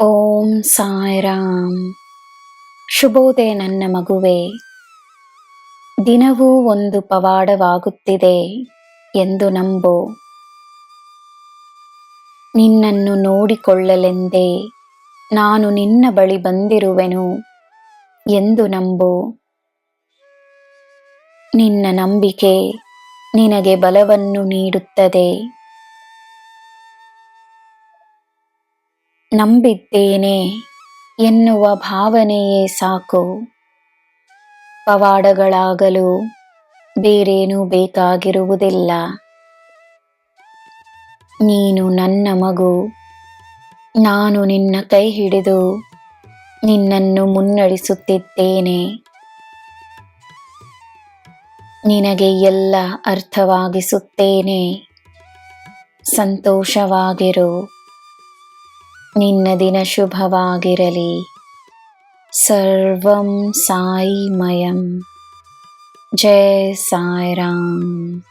ಓಂ ಸಾಯಿರಾಮ್. ಶುಭೋದಯ ನನ್ನ ಮಗುವೆ. ದಿನವೂ ಒಂದು ಪವಾಡವಾಗುತ್ತಿದೆ ಎಂದು ನಂಬು. ನಿನ್ನನ್ನು ನೋಡಿಕೊಳ್ಳಲೆಂದೇ ನಾನು ನಿನ್ನ ಬಳಿ ಬಂದಿರುವೆನು ಎಂದು ನಂಬು. ನಿನ್ನ ನಂಬಿಕೆ ನಿನಗೆ ಬಲವನ್ನು ನೀಡುತ್ತದೆ. ನಂಬಿದ್ದೇನೆ ಎನ್ನುವ ಭಾವನೆಯೇ ಸಾಕು. ಪವಾಡಗಳಾಗಲು ಬೇರೇನೂ ಬೇಕಾಗಿರುವುದಿಲ್ಲ. ನೀನು ನನ್ನ ಮಗು. ನಾನು ನಿನ್ನ ಕೈ ಹಿಡಿದು ನಿನ್ನನ್ನು ಮುನ್ನಡೆಸುತ್ತಿದ್ದೇನೆ. ನಿನಗೆ ಎಲ್ಲ ಅರ್ಥವಾಗಿಸುತ್ತೇನೆ. ಸಂತೋಷವಾಗಿರು. ನಿನ್ನ ದಿನ ಶುಭವಾಗಿರಲಿ. ಸರ್ವಂ ಸಾಯಿಮಯಂ. ಜೈ ಸಾಯಿರಾಮ್.